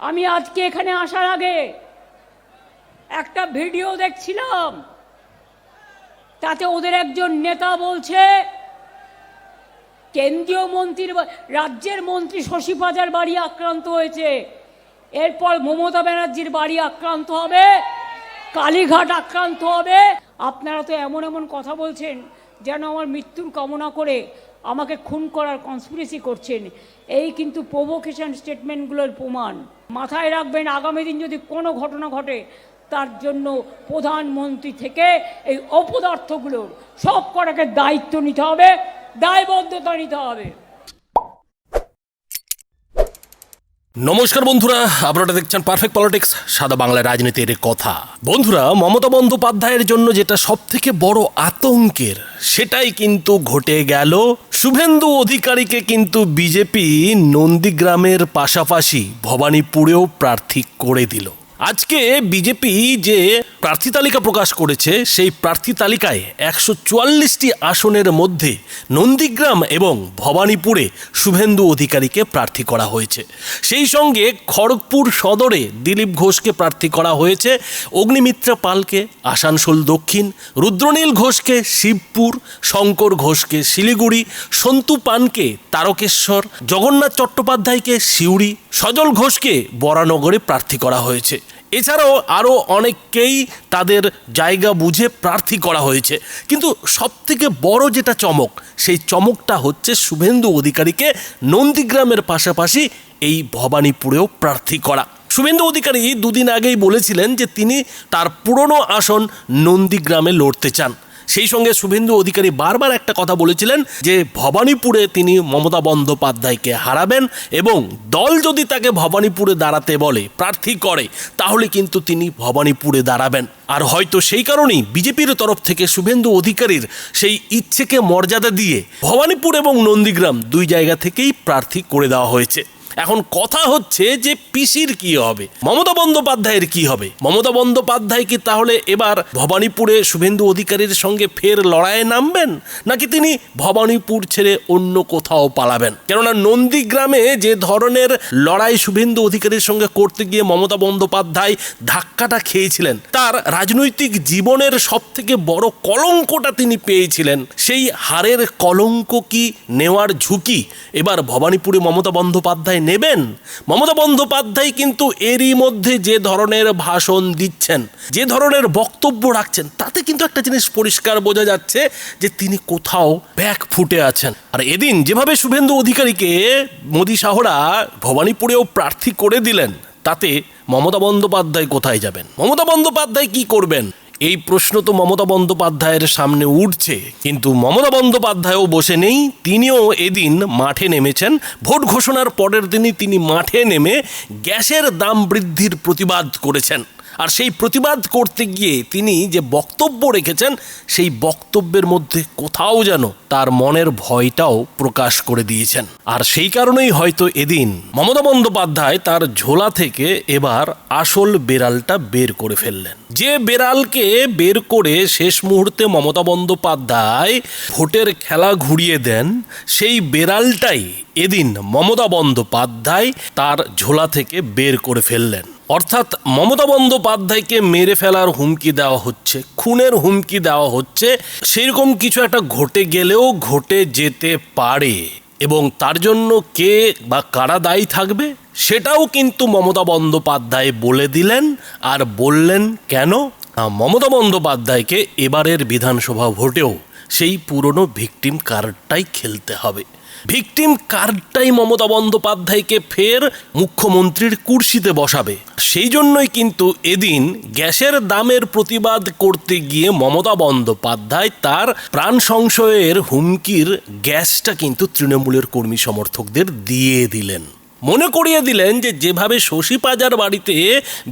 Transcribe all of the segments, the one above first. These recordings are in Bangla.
আমি আজকে এখানে আসার আগে একটা ভিডিও দেখছিলাম, তাতে ওদের একজন নেতা বলছে কেন্দ্রীয় মন্ত্রীর রাজ্যের মন্ত্রী শশী পাজার বাড়ি আক্রান্ত হয়েছে, এরপর মমতা ব্যানার্জির বাড়ি আক্রান্ত হবে, কালীঘাট আক্রান্ত হবে। আপনারা তো এমন এমন কথা বলছেন যেন আমার মৃত্যুর কামনা করে আমাকে খুন করার কনস্পিরেসি করছেন। এই কিন্তু প্রভোকেশন স্টেটমেন্টগুলোর প্রমাণ। মাথায় রাখবেন, আগামী দিন যদি কোনো ঘটনা ঘটে তার জন্য প্রধানমন্ত্রী থেকে এই অপদার্থগুলোর সব কটাকে দায়িত্ব নিতে হবে, দায়বদ্ধতা নিতে হবে। নমস্কার বন্ধুরা, আপনারা দেখছেন পারফেক্ট পলিটিক্স, সাদা বাংলা রাজনীতির কথা। বন্ধুরা, মমতা বন্দ্যোপাধ্যায়ের জন্য যেটা সব থেকে বড় আতঙ্কের সেটাই কিন্তু ঘটে গেল। শুভেন্দু অধিকারীকে কিন্তু বিজেপি নন্দীগ্রামের পাশাপাশি ভবানীপুরেও প্রার্থী করে দিল। আজকে বিজেপি যে প্রার্থী তালিকা প্রকাশ করেছে, সেই প্রার্থী তালিকায় 144টি আসনের মধ্যে নন্দীগ্রাম এবং ভবানীপুরে শুভেন্দু অধিকারীকে প্রার্থী করা হয়েছে। সেই সঙ্গে খড়গপুর সদরে দিলীপ ঘোষকে প্রার্থী করা হয়েছে, অগ্নিমিত্রা পালকে আসানসোল দক্ষিণ, রুদ্রনীল ঘোষকে শিবপুর, শঙ্কর ঘোষকে শিলিগুড়ি, সন্তু পানকে তারকেশ্বর, জগন্নাথ চট্টোপাধ্যায়কে সিউড়ি, সজল ঘোষকে বরানগরে প্রার্থী করা হয়েছে। এছাড়াও আরও অনেককেই তাদের জায়গা বুঝে প্রার্থী করা হয়েছে। কিন্তু সবথেকে বড় যেটা চমক, সেই চমকটা হচ্ছে শুভেন্দু অধিকারীকে নন্দীগ্রামের পাশাপাশি এই ভবানীপুরেও প্রার্থী করা। শুভেন্দু অধিকারী দুদিন আগেই বলেছিলেন যে তিনি তার পুরনো আসন নন্দীগ্রামে লড়তে চান। সেই সঙ্গে শুভেন্দু অধিকারী বারবার একটা কথা বলেছিলেন যে ভবানীপুরে তিনি মমতা বন্দ্যোপাধ্যায়কে হারাবেন এবং দল যদি তাকে ভবানীপুরে দাঁড়াতে বলে, প্রার্থী করে, তাহলে কিন্তু তিনি ভবানীপুরে দাঁড়াবেন। আর হয়তো সেই কারণেই বিজেপির তরফ থেকে শুভেন্দু অধিকারীর সেই ইচ্ছেকে মর্যাদা দিয়ে ভবানীপুর এবং নন্দীগ্রাম দুই জায়গা থেকেই প্রার্থী করে দেওয়া হয়েছে। এখন কথা হচ্ছে যে পিসির কি হবে, মমতা বন্দ্যোপাধ্যায়ের কি হবে? মমতা বন্দ্যোপাধ্যায় কি তাহলে এবার ভবানীপুরে শুভেন্দু অধিকারীর সঙ্গে ফের লড়াইয়ে নামবেন, নাকি তিনি ভবানীপুর ছেড়ে অন্য কোথাও পালাবেন? কেননা নন্দীগ্রামে যে ধরনের লড়াই শুভেন্দু অধিকারীর সঙ্গে করতে গিয়ে মমতা বন্দ্যোপাধ্যায় ধাক্কাটা খেয়েছিলেন, তার রাজনৈতিক জীবনের সব থেকে বড় কলঙ্কটা তিনি পেয়েছিলেন। সেই হারের কলঙ্ক কি নেওয়ার ঝুঁকি এবার ভবানীপুরে মমতা বন্দ্যোপাধ্যায় নেবেন? মমতা বন্দ্যোপাধ্যায় কিন্তু এরই মধ্যে যে ধরনের ভাষণ দিচ্ছেন, যে ধরনের বক্তব্য রাখছেন, তাতে কিন্তু একটা জিনিস পরিষ্কার বোঝা যাচ্ছে যে তিনি কোথাও ব্যাক ফুটে আছেন। আর এদিন যেভাবে শুভেন্দু অধিকারীকে মোদি শাহরা ভবানীপুরেও প্রার্থী করে দিলেন, তাতে মমতা বন্দ্যোপাধ্যায় কোথায় যাবেন? মমতা বন্দ্যোপাধ্যায় কি করবেন? এই প্রশ্ন তো মমতা বন্দ্যোপাধ্যায়ের সামনে উঠছে। কিন্তু মমতা বন্দ্যোপাধ্যায়ও বসে নেই, তিনিও এদিন মাঠে নেমেছেন। ভোট ঘোষণার পরের দিনই তিনি মাঠে নেমে গ্যাসের দাম বৃদ্ধির প্রতিবাদ করেছেন। আর সেই প্রতিবাদ করতে গিয়ে তিনি যে বক্তব্য রেখেছেন, সেই বক্তব্যের মধ্যে কোথাও যেন তার মনের ভয়টাও প্রকাশ করে দিয়েছেন। আর সেই কারণেই হয়তো এদিন মমতা বন্দ্যোপাধ্যায় তার ঝোলা থেকে এবার আসল বেড়ালটা বের করে ফেললেন। যে বেড়ালকে বের করে শেষ মুহূর্তে মমতা বন্দ্যোপাধ্যায় ভোটের খেলা ঘুরিয়ে দেন, সেই বেড়ালটাই এদিন মমতা বন্দ্যোপাধ্যায় তার ঝোলা থেকে বের করে ফেললেন। অর্থাৎ মমতা বন্দ্যোপাধ্যায়কে মেরে ফেলার হুমকি দেওয়া হচ্ছে, খুনের হুমকি দেওয়া হচ্ছে। সেরকম কিছু একটা ঘটে গেলেও ঘটে যেতে পারে এবং তার জন্য কে বা কারা দায়ী থাকবে সেটাও কিন্তু মমতা বন্দ্যোপাধ্যায় বলে দিলেন। আর বললেন কেন? মমতা বন্দ্যোপাধ্যায়কে এবারের বিধানসভা ভোটেও সেই পুরনো ভিকটিম কার্ডটাই খেলতে হবে। ভিকটিম কার্ডটাই মমতা বন্দ্যোপাধ্যায়কে ফের মুখ্যমন্ত্রীর কুর্সিতে বসাবে। সেই জন্যই কিন্তু এদিন গ্যাসের দামের প্রতিবাদ করতে গিয়ে মমতা বন্দ্যোপাধ্যায় তার প্রাণ সংশয়ের হুমকির গ্যাসটা কিন্তু তৃণমূলের কর্মী সমর্থকদের দিয়ে দিলেন। মনে করিয়ে দিলেন যে যেভাবে শশী পাজার বাড়িতে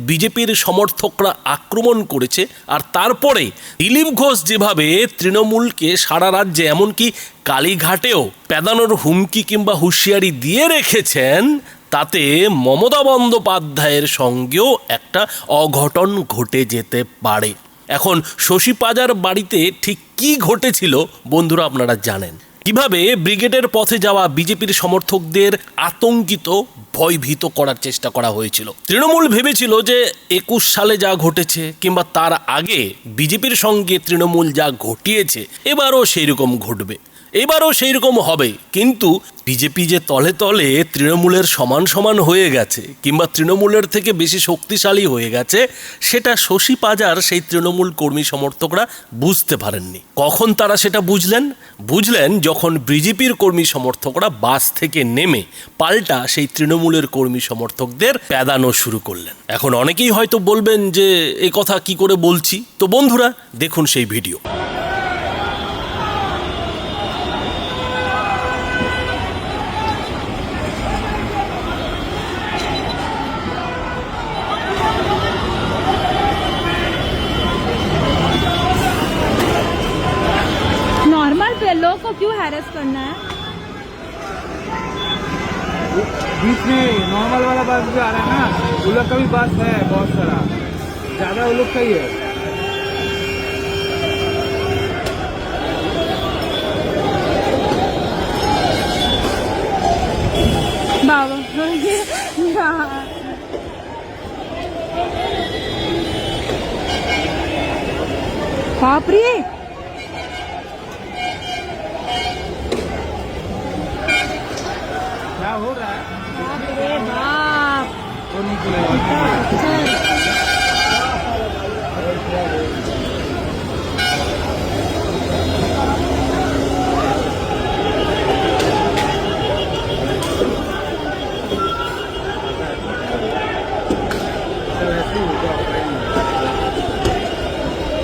বিজেপির সমর্থকরা আক্রমণ করেছে, আর তারপরে দিলীপ ঘোষ যেভাবে তৃণমূলকে সারা রাজ্যে এমনকি কালীঘাটেও পেদানোর হুমকি কিংবা হুঁশিয়ারি দিয়ে রেখেছেন, তাতে মমতা বন্দ্যোপাধ্যায়ের সঙ্গেও একটা অঘটন ঘটে যেতে পারে। এখন শশী পাজার বাড়িতে ঠিক কী ঘটেছিল বন্ধুরা আপনারা জানেন, কিভাবে ব্রিগেডের পথে যাওয়া বিজেপির সমর্থকদের আতঙ্কিত ভয়ভীত করার চেষ্টা করা হয়েছিল। তৃণমূল ভেবেছিল যে 21 সালে যা ঘটেছে কিংবা তার আগে বিজেপির সঙ্গে তৃণমূল যা ঘটিয়েছে এবারও সেই রকম ঘটবে, এবারও সেই রকম হবে। কিন্তু বিজেপি যে তলে তলে তৃণমূলের সমান সমান হয়ে গেছে কিংবা তৃণমূলের থেকে বেশি শক্তিশালী হয়ে গেছে, সেটা শশী পাজার সেই তৃণমূল কর্মী সমর্থকরা বুঝতে পারেননি। কখন তারা সেটা বুঝলেন যখন বিজেপির কর্মী সমর্থকরা বাস থেকে নেমে পাল্টা সেই তৃণমূলের কর্মী সমর্থকদের প্যাদানো শুরু করলেন। এখন অনেকেই হয়তো বলবেন যে এই কথা কি করে বলছি। তো বন্ধুরা, দেখুন সেই ভিডিও। नॉर्मल पे लोग को क्यों हैरेस करना है? बीच में नॉर्मल वाला बस भी आ रहा है ना, वो लोग का भी बस है बहुत सारा, ज्यादा वो लोग का ही है। बाबा बाप रे, क्या हो रहा है बाप रे बाप। वो नहीं चलेगा।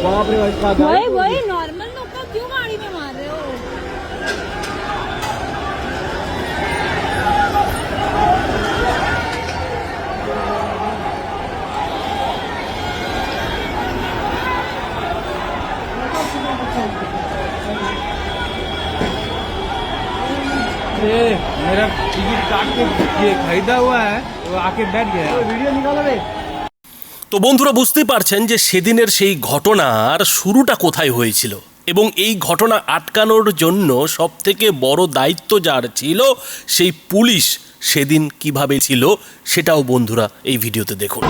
बाप रे भाई, वही नॉर्मल लोग का क्यों गाड़ी में मार रहे हो? मेरा टिकट काट के ये खरीदा हुआ है, वो आके बैठ गया। वीडियो निकालो रे। তো বন্ধুরা, বুঝতেই পারছেন যে সেদিনের সেই ঘটনার শুরুটা কোথায় হয়েছিল এবং এই ঘটনা আটকানোর জন্য সবথেকে বড় দায়িত্ব যার ছিল সেই পুলিশ সেদিন কিভাবে ছিল সেটাও বন্ধুরা এই ভিডিওতে দেখুন।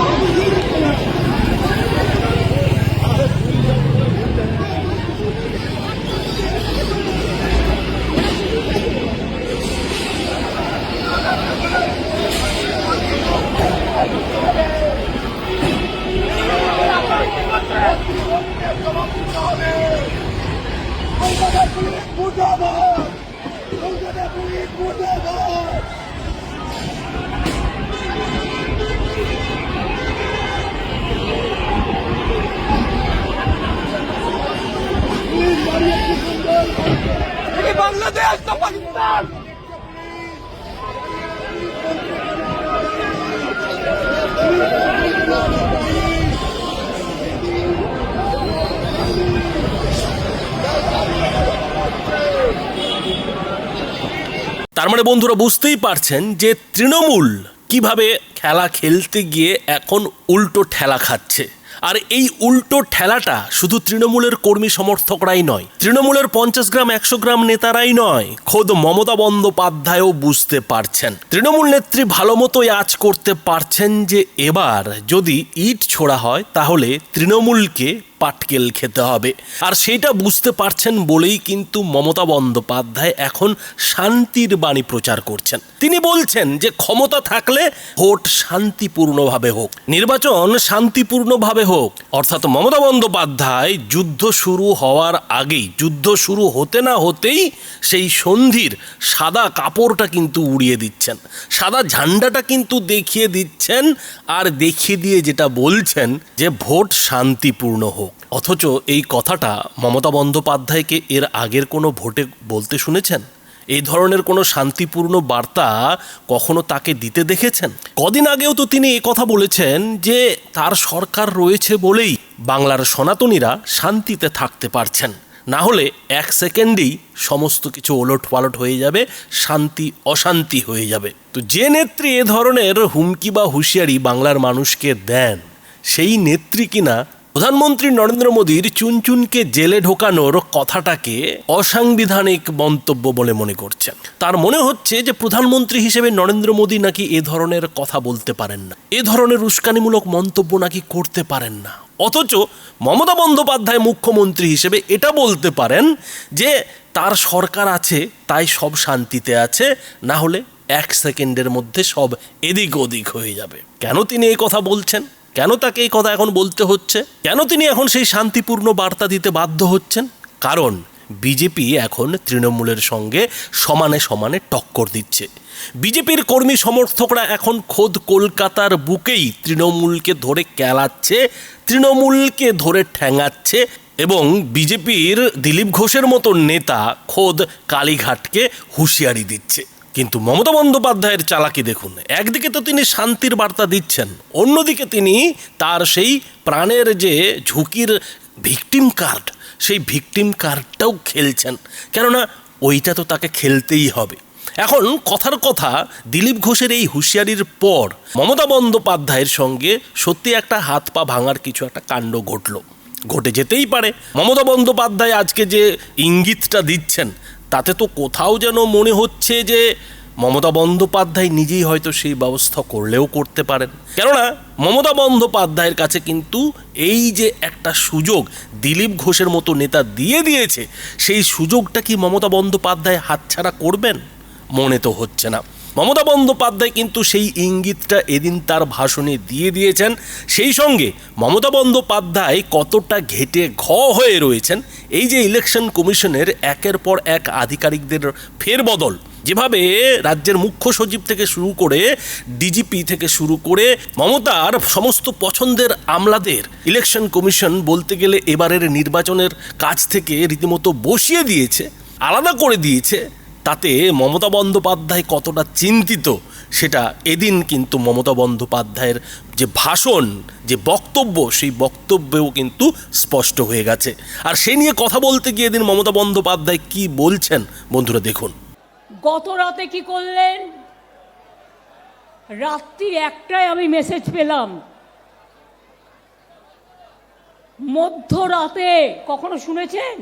बांग्लादेश तो पाकिस्तान। তার মানে বন্ধুরা, বুঝতেই পারছেন যে তৃণমূল কিভাবে খেলা খেলতে গিয়ে এখন উল্টো ঠেলা খাচ্ছে। আর এই উল্টো ঠেলাটা শুধু তৃণমূলের কর্মী সমর্থকরাই নয়, তৃণমূলের 50 গ্রাম 100 গ্রাম নেতারাই নয়, খোদ মমতা বন্দ্যোপাধ্যায়ও বুঝতে পারছেন। তৃণমূল নেত্রী ভালো মতোই আঁচ করতে পারছেন যে এবার যদি ইট ছোড়া হয় তাহলে তৃণমূলকে পাটকেল খেতে হবে। আর সেটা বুঝতে পারছেন বলেই কিন্তু মমতা বন্দ্যোপাধ্যায় এখন শান্তির বাণী প্রচার করছেন। তিনি বলছেন যে ক্ষমতা থাকলে ভোট শান্তিপূর্ণভাবে হোক, নির্বাচন শান্তিপূর্ণভাবে হোক। অর্থাৎ মমতা বন্দ্যোপাধ্যায় যুদ্ধ শুরু হওয়ার আগেই, যুদ্ধ শুরু হতে না হতেই সেই সন্ধির সাদা কাপড়টা কিন্তু উড়িয়ে দিচ্ছেন, সাদা ঝান্ডাটা কিন্তু দেখিয়ে দিচ্ছেন। আর দেখিয়ে দিয়ে যেটা বলছেন যে ভোট শান্তিপূর্ণ হোক। অথচ এই কথাটা মমতা বন্দ্যোপাধ্যায়কে এর আগের কোনো ভোটে বলতে শুনেছেন? এই ধরনের কোনো শান্তিপূর্ণ বার্তা কখনো তাকে দিতে দেখেছেন? কদিন আগেও তো তিনি এই কথা বলেছেন যে তার সরকার রয়েছে বলেই বাংলার সনাতনীরা শান্তিতে থাকতে পারছেন, না হলে 1 সেকেন্ডেই সমস্ত কিছু ওলট পালট হয়ে যাবে, শান্তি অশান্তি হয়ে যাবে। তো যে নেত্রী এ ধরনের হুমকি বা হুঁশিয়ারি বাংলার মানুষকে দেন, সেই নেত্রী কিনা প্রধানমন্ত্রী নরেন্দ্র মোদীর চুনচুনকে জেলে ঢোকানোর কথাটাকে অসাংবিধানিক মন্তব্য বলে মনে করছেন। তার মনে হচ্ছে যে প্রধানমন্ত্রী হিসেবে নরেন্দ্র মোদী নাকি এ ধরনের কথা বলতে পারেন না, এ ধরনের উস্কানিমূলক মন্তব্য নাকি করতে পারেন না। অথচ মমতা বন্দ্যোপাধ্যায় মুখ্যমন্ত্রী হিসেবে এটা বলতে পারেন যে তার সরকার আছে তাই সব শান্তিতে আছে, না হলে 1 সেকেন্ডের মধ্যে সব এদিক ওদিক হয়ে যাবে। কেন তিনি এই কথা বলছেন? কেন তাকে এই কথা এখন বলতে হচ্ছে? কেন তিনি এখন সেই শান্তিপূর্ণ বার্তা দিতে বাধ্য হচ্ছেন? কারণ বিজেপি এখন তৃণমূলের সঙ্গে সমানে সমানে টক্কর দিচ্ছে। বিজেপির কর্মী সমর্থকরা এখন খোদ কলকাতার বুকেই তৃণমূলকে ধরে কেলাচ্ছে, তৃণমূলকে ধরে ঠ্যাঙাচ্ছে এবং বিজেপির দিলীপ ঘোষের মতো নেতা খোদ কালীঘাটকে হুঁশিয়ারি দিচ্ছে। কিন্তু মমতা বন্দ্যোপাধ্যায়ের চালাকি দেখুন, একদিকে তো তিনি শান্তির বার্তা দিচ্ছেন, অন্যদিকে তিনি তার সেই প্রাণের যে ঝুঁকির ভিকটিম কার্ড, সেই ভিকটিম কার্ডটাও খেলছেন, কেননা ওইটা তো তাকে খেলতেই হবে। এখন কথার কথা, দিলীপ ঘোষের এই হুঁশিয়ারির পর মমতা বন্দ্যোপাধ্যায়ের সঙ্গে সত্যি একটা হাত পা ভাঙার কিছু একটা কাণ্ড ঘটে যেতেই পারে। মমতা বন্দ্যোপাধ্যায় আজকে যে ইঙ্গিতটা দিচ্ছেন তাতে তো কোথাও যেন মনে হচ্ছে যে মমতা বন্দ্যোপাধ্যায় নিজেই হয়তো সেই ব্যবস্থা করলেও করতে পারেন। কেননা মমতা বন্দ্যোপাধ্যায়ের কাছে কিন্তু এই যে একটা সুযোগ দিলীপ ঘোষের মতো নেতা দিয়েছে, সেই সুযোগটা কি মমতা বন্দ্যোপাধ্যায় হাতছাড়া করবেন? মনে তো হচ্ছে না। মমতা বন্দ্যোপাধ্যায় কিন্তু সেই ইঙ্গিতটা এদিন তার ভাষণে দিয়েছেন। সেই সঙ্গে মমতা বন্দ্যোপাধ্যায় কতটা ঘেটে হয়ে রয়েছেন এই যে ইলেকশন কমিশনের একের পর এক আধিকারিকদের ফেরবদল, যেভাবে রাজ্যের মুখ্য সচিব থেকে শুরু করে ডিজিপি থেকে শুরু করে মমতার সমস্ত পছন্দের আমলাদের ইলেকশন কমিশন বলতে গেলে এবারের নির্বাচনের কাজ থেকে রীতিমতো বসিয়ে দিয়েছে, আলাদা করে দিয়েছে, তাতে মমতা বন্দ্যোপাধ্যায় কতটা চিন্তিত সেটা এদিন কিন্তু মমতা বন্দ্যোপাধ্যায়ের যে ভাষণ, যে বক্তব্য, সেই বক্তব্যেও কিন্তু স্পষ্ট হয়ে গেছে। আর সেই নিয়ে কথা বলতে গিয়ে এদিন মমতা বন্দ্যোপাধ্যায় কি বলছেন বন্ধুরা দেখুন। গত রাতে কি করলেন? রাত্রি 1টায় আমি মেসেজ পেলাম, মধ্যরাতে, কখনো শুনেছেন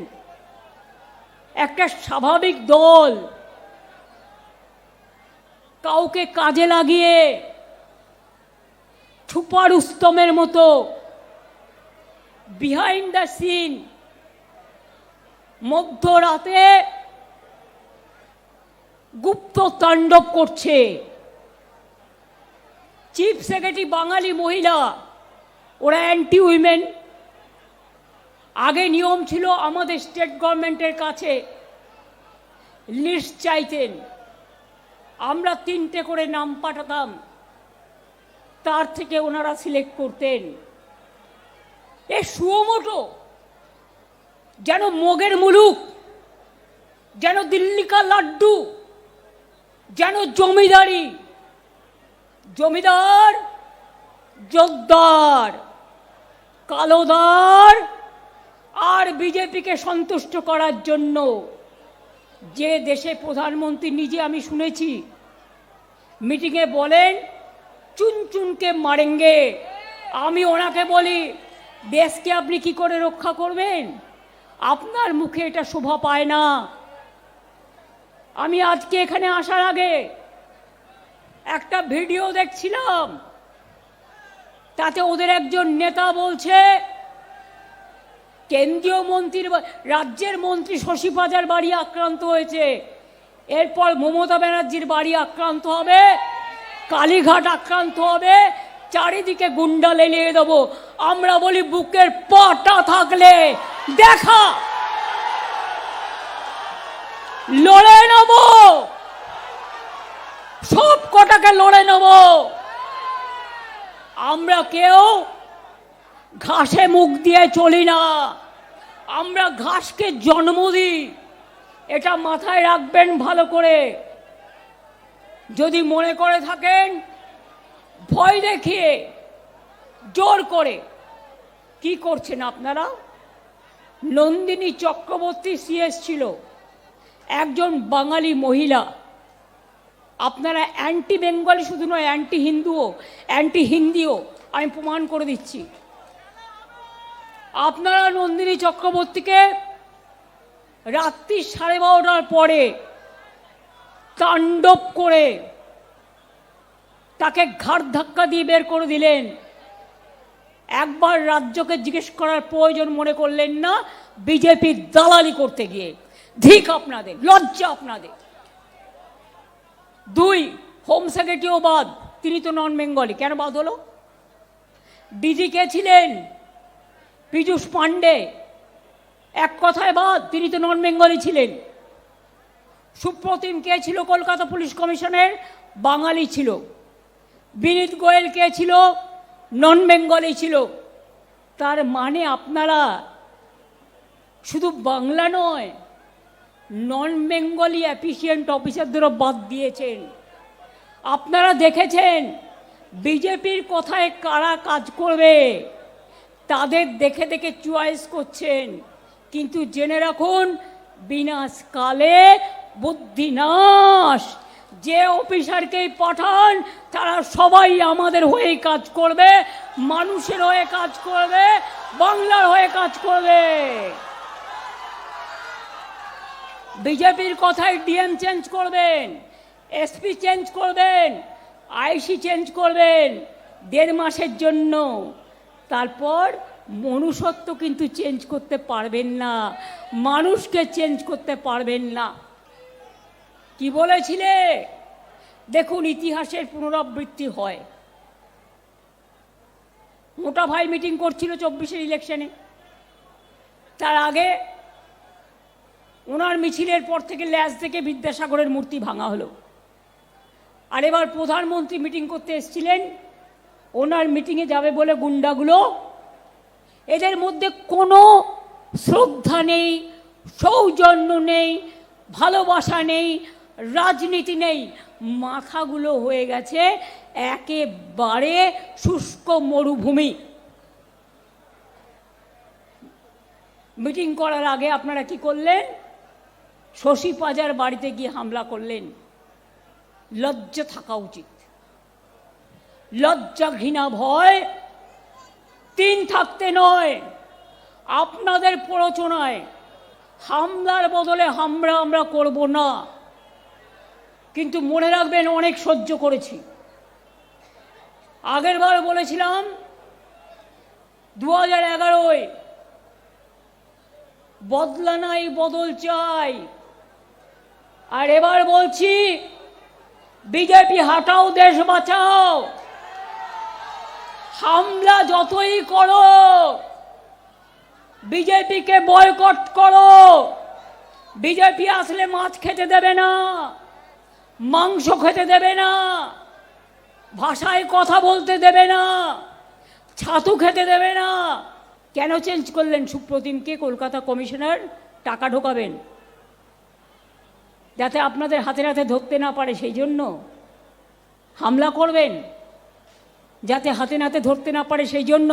একটা স্বাভাবিক দল কাউকে কাজে লাগিয়ে ছুপা রুস্তমের মতো বিহাইন্ড দ্য সিন মধ্যরাতে গুপ্ত তাণ্ডব করছে? চিফ সেক্রেটারি বাঙালি মহিলা, ওরা অ্যান্টি উইমেন। আগে নিয়ম ছিল আমাদের স্টেট গভর্নমেন্টের কাছে লিস্ট চাইতেন, আমরা 3টে করে নাম পাঠাতাম, তার থেকে ওনারা সিলেক্ট করতেন। এ সুমোটো যেন মগের মুলুক, যেন দিল্লি কা লাড্ডু, যেন জমিদারি, জমিদার জোকদার, কালোদার আর বিজেপিকে সন্তুষ্ট করার জন্য যে দেশে প্রধানমন্ত্রী নিজে, আমি শুনেছি মিটিংয়ে বলেন চুনচুনকে মারেঙ্গে, আমি ওনাকে বলি দেশকে আপনি কি করে রক্ষা করবেন? আপনার মুখে এটা শোভা পায় না। আমি আজকে এখানে আসার আগে একটা ভিডিও দেখছিলাম, তাতে ওদের একজন নেতা বলছে কেন্দ্রীয় মন্ত্রীর, রাজ্যের মন্ত্রী শশী পাজার বাড়ি আক্রান্ত হয়েছে, এরপর মমতা ব্যানার্জির বাড়ি আক্রান্ত হবে, কালীঘাট আক্রান্ত হবে, চারিদিকে গুন্ডা লেলিয়ে দেবো। আমরা বলি বুকের পাটা থাকলে দেখা, লড়ে নেব, সব কটাকে লড়ে নেব। আমরা কেউ ঘাসে মুখ দিয়ে চলি না, আমরা ঘাসকে জন্ম দিই, এটা মাথায় রাখবেন ভালো করে। যদি মনে করে থাকেন ভয় দেখিয়ে জোর করে, কি করছেন আপনারা? নন্দিনী চক্রবর্তী সিএস ছিল, একজন বাঙালি মহিলা। আপনারা অ্যান্টি বেঙ্গলি শুধু নয়, অ্যান্টি হিন্দুও, অ্যান্টি হিন্দিও, আমি প্রমাণ করে দিচ্ছি। আপনারা নন্দিনী চক্রবর্তীকে রাত্রি 12:30টার পরে তাণ্ডব করে তাকে ঘাড় ধাক্কা দিয়ে বের করে দিলেন। একবার রাজ্যকে জিজ্ঞেস করার প্রয়োজন মনে করলেন না বিজেপির দালালি করতে গিয়ে। ধিক আপনাদের, লজ্জা আপনাদের। 2, হোম সেক্রেটারিও বাদ, তিনি তো নন বেঙ্গলি, কেন বাদ হলো? ডিজি কে ছিলেন? পীযূষ পান্ডে, এক কথায় বাদ, তিনি তো নন বেঙ্গলি ছিলেন। সুপ্রতিম কে ছিল কলকাতা পুলিশ কমিশনের? বাঙালি ছিল। বিনীত গোয়েল কে ছিল? নন বেঙ্গলি ছিল। তার মানে আপনারা শুধু বাংলা নয়, নন বেঙ্গলি অ্যাফিসিয়েন্ট অফিসারদেরও বাদ দিয়েছেন। আপনারা দেখেছেন বিজেপির কথায় কারা কাজ করবে তাদের দেখে দেখে চয়েস করছেন, কিন্তু জেনে রাখুন বিনাশকালে বুদ্ধিনাশ। যে অফিসারকেই পাঠান তারা সবাই আমাদের হয়ে কাজ করবে, মানুষের হয়ে কাজ করবে, বাংলার হয়ে কাজ করবে। বিজেপির কথায় ডিএম চেঞ্জ করবেন, এসপি চেঞ্জ করবেন, আইসি চেঞ্জ করবেন 1.5 মাসের জন্য, তারপর মনুষ্যত্ব কিন্তু চেঞ্জ করতে পারবেন না, মানুষকে চেঞ্জ করতে পারবেন না। কি বলেছিলে? দেখুন ইতিহাসের পুনরাবৃত্তি হয়। মোটা ভাই মিটিং করছিল 24-এর ইলেকশনে, তার আগে ওনার মিছিলের পর থেকে ল্যাজ থেকে বিদ্যাসাগরের মূর্তি ভাঙা হলো। আর এবার প্রধানমন্ত্রী মিটিং করতে এসেছিলেন, ওনার মিটিংয়ে যাবে বলে গুন্ডাগুলো, এদের মধ্যে কোনো শ্রদ্ধা নেই, সৌজন্য নেই, ভালোবাসা নেই, রাজনীতি নেই, মাথাগুলো হয়ে গেছে একেবারে শুষ্ক মরুভূমি। মিটিং করার আগে আপনারা কি করলেন? শশী পাজার বাড়িতে গিয়ে হামলা করলেন। লজ্জা থাকা উচিত। লজ্জা, ঘৃণা, ভয় 3 থাকতে নয়। আপনাদের প্ররোচনায় হামলার বদলে আমরা করব না, কিন্তু মনে রাখবেন অনেক সহ্য করেছি। আগের বার বলেছিলাম 2011-য় বদলা নাই, বদল চাই। আর এবার বলছি বিজেপি হাটাও, দেশ বাঁচাও। হামলা যতই করো, বিজেপিকে বয়কট করো। বিজেপি আসলে মাছ খেতে দেবে না, মাংস খেতে দেবে না, ভাষায় কথা বলতে দেবে না, ছাতু খেতে দেবে না। কেন চেঞ্জ করলেন সুপ্রতিমকে কলকাতা কমিশনার? টাকা ঢোকাবেন, যাতে আপনাদের হাতে হাতে ধরতে না পারে, সেই জন্য হামলা করবেন, যাতে হাতে নাতে ধরতে না পারে, সেই জন্য।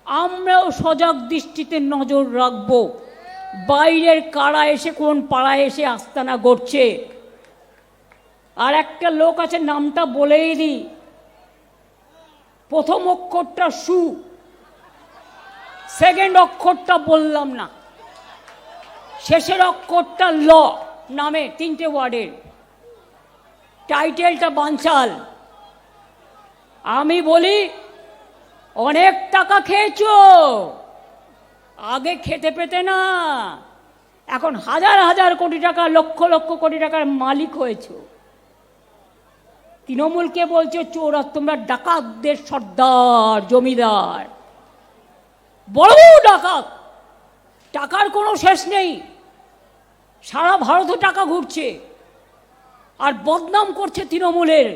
আমরাও সজাগ দৃষ্টিতে নজর রাখব বাইরের কারা এসে কোন পাড়ায় এসে আস্তানা গড়ছে। আর একটা লোক আছে, নামটা বলেই দিই, প্রথম অক্ষরটা সু, সেকেন্ড অক্ষরটা বললাম না, শেষের অক্ষরটা ল। নামে 3টে ওয়ার্ডের, টাইটেলটা বানচাল। আমি বলি অনেক টাকা খেয়েছো, আগে খেতে পেতে না, এখন হাজার হাজার কোটি টাকা, লক্ষ লক্ষ কোটি টাকার মালিক হয়েছো। তৃণমূলকে বলছে চোর, আর তোমরা ডাকাতদের সর্দার, জমিদার, বড় ডাকাত। টাকার কোনো শেষ নেই, সারা ভারতে টাকা ঘুরছে, আর বদনাম করছে তৃণমূলের।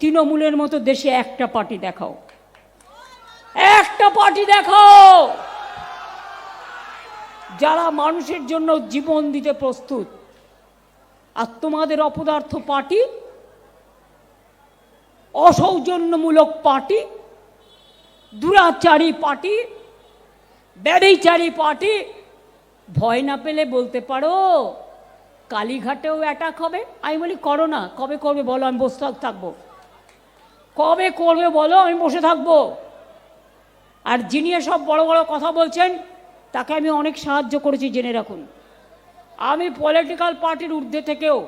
তৃণমূলের মতো দেশে একটা পার্টি দেখাও, একটা পার্টি দেখাও যারা মানুষের জন্য জীবন দিতে প্রস্তুত। আর তোমাদের অপদার্থ পার্টি, অসৌজন্যমূলক পার্টি, দুরাচারী পার্টি, ব্যভিচারী পার্টি। ভয় না পেলে বলতে পারো কালীঘাটেও অ্যাটাক হবে। আমি বলি করো না। কবে করবে বলো, আমি বসে থাকবো। কবে করবে বলো, আমি বসে থাকবো। আর যিনি সব বড় বড় কথা বলছেন তাকে আমি অনেক সাহায্য করেছি, জেনে রাখুন। আমি পলিটিক্যাল পার্টির ঊর্ধ্বে থেকেও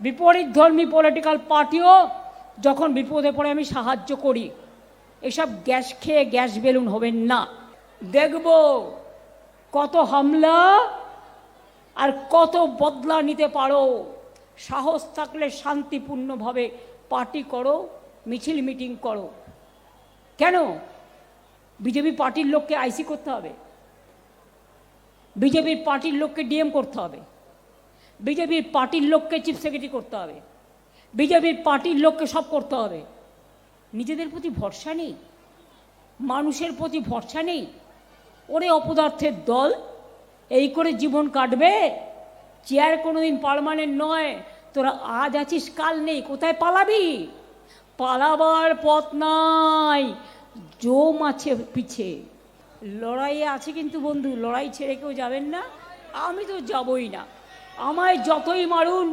বিপরীত ধর্মী পলিটিক্যাল পার্টিও যখন বিপদে পড়ে আমি সাহায্য করি। এসব গ্যাস খেয়ে গ্যাস বেলুন হবেন না। দেখব কত হামলা আর কত বদলা নিতে পারো। সাহস থাকলে শান্তিপূর্ণভাবে পার্টি করো, মিছিল মিটিং করো। কেন বিজেপি পার্টির লোককে আইসি করতে হবে? বিজেপির পার্টির লোককে ডিএম করতে হবে? বিজেপির পার্টির লোককে চিফ সেক্রেটারি করতে হবে? বিজেপির পার্টির লোককে সব করতে হবে? নিজেদের প্রতি ভরসা নেই, মানুষের প্রতি ভরসা নেই। ওরে অপদার্থের দল, এই করে জীবন কাটবে? চেয়ার কোনোদিন পার্মানেন্ট নয়। তোরা আজ আছিস, কাল নেই, কোথায় পালাবি? পালাবার পথ নাই, জম আছে পিছে। লড়াইয়ে আছে কিন্তু বন্ধু, লড়াই ছেড়ে কেউ যাবেন না। আমি তো যাবই না। আমায় যতই মারুন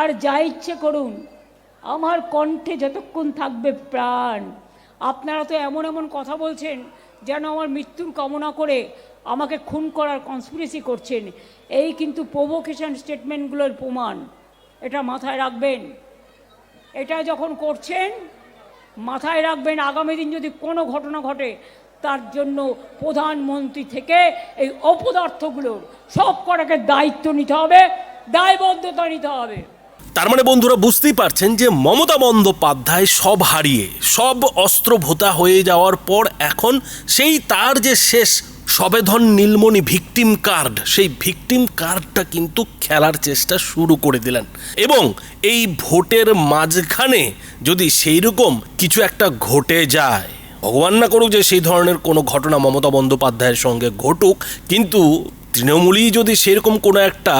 আর যা ইচ্ছে করুন, আমার কণ্ঠে যতক্ষণ থাকবে প্রাণ। আপনারা তো এমন এমন কথা বলছেন যেন আমার মৃত্যুর কামনা করে আমাকে খুন করার কনস্পিরেসি করছেন। এই কিন্তু প্রভোকেশন স্টেটমেন্টগুলোর প্রমাণ। এটা মাথায় রাখবেন। এটা যখন করছেন মাথায় রাখবেন, আগামী দিন যদি কোনো ঘটনা ঘটে তার জন্য প্রধানমন্ত্রী থেকে এই অপদার্থগুলোর সব কটাকে দায়িত্ব নিতে হবে, দায়বদ্ধতা নিতে হবে। তার মানে বন্ধুরা বুঝতেই পারছেন যে মমতা বন্দ্যোপাধ্যায় সব হারিয়ে, সব অস্ত্র ভোতা হয়ে যাওয়ার পর এখন সেই তার যে শেষ সবেধন নীলমণি ভিকটিম কার্ড, সেই ভিকটিম কার্ডটা কিন্তু খেলার চেষ্টা শুরু করে দিলেন। এবং এই ভোটের মাঝখানে যদি সেই রকম কিছু একটা ঘটে যায়, ভগবান না করুক যে সেই ধরনের কোনো ঘটনা মমতা বন্দ্যোপাধ্যায়ের সঙ্গে ঘটুক, কিন্তু তৃণমূলই যদি সেরকম কোনো একটা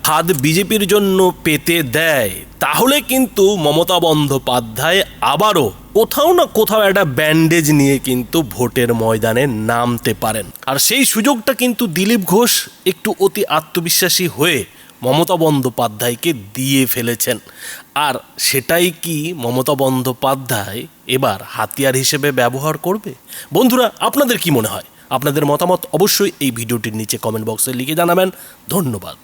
হাত বিজেপির জন্য পেতে দেয়, তাহলে কিন্তু মমতা বন্দ্যোপাধ্যায় আবারও কোথাও না কোথাও একটা ব্যান্ডেজ নিয়ে কিন্তু ভোটের ময়দানে নামতে পারেন। আর সেই সুযোগটা কিন্তু দিলীপ ঘোষ একটু অতি আত্মবিশ্বাসী হয়ে মমতা বন্দ্যোপাধ্যায়কে দিয়ে ফেলেছেন। আর সেটাই কি মমতা বন্দ্যোপাধ্যায় এবার হাতিয়ার হিসেবে ব্যবহার করবে? বন্ধুরা, আপনাদের কি মনে হয়? আপনাদের মতামত অবশ্যই এই ভিডিওটির নিচে কমেন্ট বক্সে লিখে জানাবেন। ধন্যবাদ।